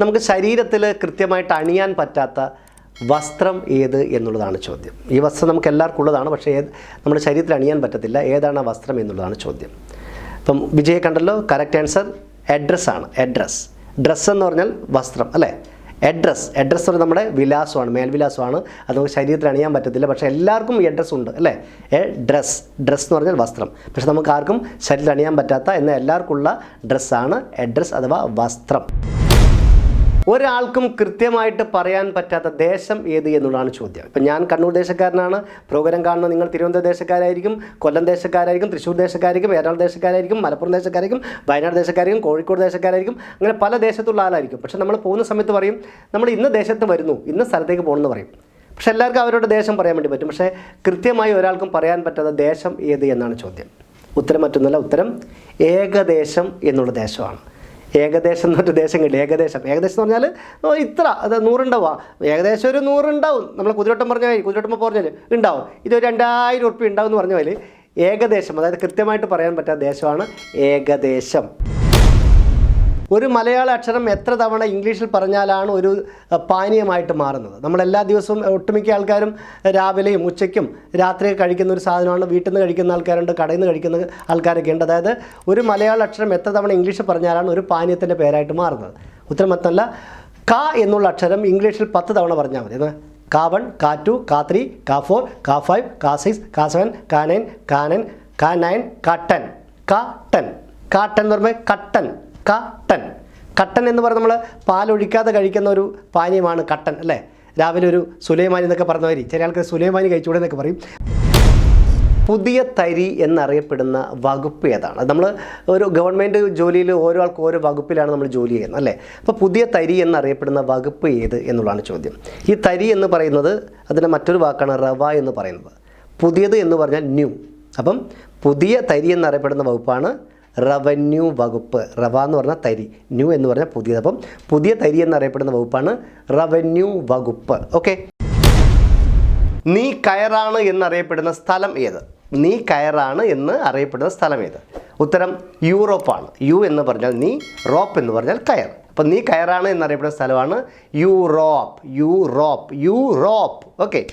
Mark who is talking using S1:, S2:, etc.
S1: നമുക്ക് ശരീരത്തിൽ കൃത്യമായിട്ട് അണിയാൻ പറ്റാത്ത വസ്ത്രം ഏത് എന്നുള്ളതാണ് ചോദ്യം. ഈ വസ്ത്രം നമുക്ക് എല്ലാവർക്കും ഉള്ളതാണ്, പക്ഷേ നമ്മുടെ ശരീരത്തിൽ അണിയാൻ പറ്റത്തില്ല. ഏതാണ് ആ വസ്ത്രം എന്നുള്ളതാണ് ചോദ്യം. ഇപ്പം വിജയ് കണ്ടല്ലോ, കറക്റ്റ് ആൻസർ അഡ്രസ്സാണ്. ഡ്രസ്സ് എന്ന് പറഞ്ഞാൽ വസ്ത്രം അല്ലേ. അഡ്രസ്സ് എന്ന് പറഞ്ഞാൽ നമ്മുടെ വിലാസമാണ്, മേൽവിലാസമാണ്. അത് നമുക്ക് ശരീരത്തിൽ അണിയാൻ പറ്റത്തില്ല, പക്ഷേ എല്ലാവർക്കും ഈ അഡ്രസ്സ് ഉണ്ട് അല്ലേ. ഡ്രസ്സ് എന്ന് പറഞ്ഞാൽ വസ്ത്രം, പക്ഷേ നമുക്ക് ആർക്കും ശരീരത്തിൽ അണിയാൻ പറ്റാത്ത എന്നാൽ എല്ലാവർക്കും ഉള്ള ഡ്രസ്സാണ് അഡ്രസ്സ് അഥവാ വസ്ത്രം. ഒരാൾക്കും കൃത്യമായിട്ട് പറയാൻ പറ്റാത്ത ദേശം ഏത് എന്നുള്ളതാണ് ചോദ്യം. ഇപ്പം ഞാൻ കണ്ണൂർ ദേശക്കാരനാണ്, പ്രോഗ്രാം കാണുന്ന നിങ്ങൾ തിരുവനന്തപുരം ദേശക്കാരായിരിക്കും, കൊല്ലം ദേശക്കാരായിരിക്കും, തൃശ്ശൂർ ദേശക്കാരായിരിക്കും, എറണാകുളം ദേശക്കാരായിരിക്കും, മലപ്പുറം ദേശക്കാരായിരിക്കും, വയനാട് ദേശക്കാരായിരിക്കും, കോഴിക്കോട് ദേശക്കാരായിരിക്കും, അങ്ങനെ പല ദേശത്തുള്ള ആളായിരിക്കും. പക്ഷേ നമ്മൾ പോകുന്ന സമയത്ത് പറയും നമ്മൾ ഇന്ന ദേശത്ത് വരുന്നു, ഇന്ന സ്ഥലത്തേക്ക് പോകണമെന്ന് പറയും. പക്ഷേ എല്ലാവർക്കും അവരുടെ ദേശം പറയാൻ വേണ്ടി പറ്റും, പക്ഷേ കൃത്യമായി ഒരാൾക്കും പറയാൻ പറ്റാത്ത ദേശം ഏത് എന്നാണ് ചോദ്യം. ഉത്തരം മറ്റൊന്നുമല്ല, ഉത്തരം ഏകദേശം എന്നുള്ള ദേശമാണ്. ഏകദേശം എന്നൊരു ദേശം കിട്ടി. ഏകദേശം എന്ന് പറഞ്ഞാൽ ഇത്ര, അത് 100 ഉണ്ടാവുക, ഏകദേശം ഒരു 100 ഉണ്ടാവും. നമ്മൾ കുതിരവട്ടം പറഞ്ഞാൽ ഉണ്ടാവും, ഇതൊരു 2000 ഉറുപ്പിക ഉണ്ടാവും എന്ന് പറഞ്ഞ പോലെ ഏകദേശം, അതായത് കൃത്യമായിട്ട് പറയാൻ പറ്റാത്ത ദേശമാണ് ഏകദേശം. ഒരു മലയാള അക്ഷരം എത്ര തവണ ഇംഗ്ലീഷിൽ പറഞ്ഞാലാണ് ഒരു പാനീയമായിട്ട് മാറുന്നത്? നമ്മളെല്ലാ ദിവസവും ഒട്ടുമിക്ക ആൾക്കാരും രാവിലെയും ഉച്ചയ്ക്കും രാത്രിയൊക്കെ കഴിക്കുന്ന ഒരു സാധനമാണ്. വീട്ടിൽ നിന്ന് കഴിക്കുന്ന ആൾക്കാരുണ്ട്, കടയിൽ നിന്ന് കഴിക്കുന്ന ആൾക്കാരൊക്കെ ഉണ്ട്. അതായത് ഒരു മലയാള അക്ഷരം എത്ര തവണ ഇംഗ്ലീഷിൽ പറഞ്ഞാലാണ് ഒരു പാനീയത്തിൻ്റെ പേരായിട്ട് മാറുന്നത്? ഉത്തരം മറ്റല്ല, ക എന്നുള്ള അക്ഷരം ഇംഗ്ലീഷിൽ 10 തവണ പറഞ്ഞാൽ മതി. K1, K2, K3, K4, K5, K6, K7, K9, K9, K9, K10. K10 എന്ന് പറയുമ്പോൾ കട്ടൻ എന്ന് പറഞ്ഞാൽ നമ്മൾ പാലൊഴിക്കാതെ കഴിക്കുന്ന ഒരു പാനീയമാണ് കട്ടൻ അല്ലേ. രാവിലെ ഒരു സുലൈമാനി എന്നൊക്കെ പറഞ്ഞ മാതിരി ചില ആൾക്കാർ സുലൈമാനി കഴിച്ചുകൂടെ എന്നൊക്കെ പറയും. പുതിയ തരി എന്നറിയപ്പെടുന്ന വകുപ്പ് ഏതാണ്? നമ്മൾ ഒരു ഗവൺമെൻറ് ജോലിയിൽ ഓരോ ആൾക്കും ഓരോ വകുപ്പിലാണ് നമ്മൾ ജോലി ചെയ്യുന്നത് അല്ലേ. അപ്പോൾ പുതിയ തരി എന്നറിയപ്പെടുന്ന വകുപ്പ് ഏത് എന്നുള്ളതാണ് ചോദ്യം. ഈ തരി എന്ന് പറയുന്നത് അതിൻ്റെ മറ്റൊരു വാക്കാണ് റവ എന്ന് പറയുന്നത്. പുതിയത് എന്ന് പറഞ്ഞാൽ ന്യൂ. അപ്പം പുതിയ തരി എന്നറിയപ്പെടുന്ന വകുപ്പാണ് റവന്യൂ വകുപ്പ്. റവ എന്ന് പറഞ്ഞാൽ തരി, ന്യൂ എന്ന് പറഞ്ഞാൽ പുതിയത്. അപ്പം പുതിയ തരി എന്നറിയപ്പെടുന്ന വകുപ്പാണ് റവന്യൂ വകുപ്പ്. ഓക്കെ. നീ കയറാണ് എന്നറിയപ്പെടുന്ന സ്ഥലം ഏത്? നീ കയറാണ് എന്ന് അറിയപ്പെടുന്ന സ്ഥലം ഏത്? ഉത്തരം യൂറോപ്പാണ്. യു എന്ന് പറഞ്ഞാൽ നീ, റോപ്പ് എന്ന് പറഞ്ഞാൽ കയർ. അപ്പം നീ കയറാണ് എന്നറിയപ്പെടുന്ന സ്ഥലമാണ് യൂറോപ്പ്. ഓക്കെ.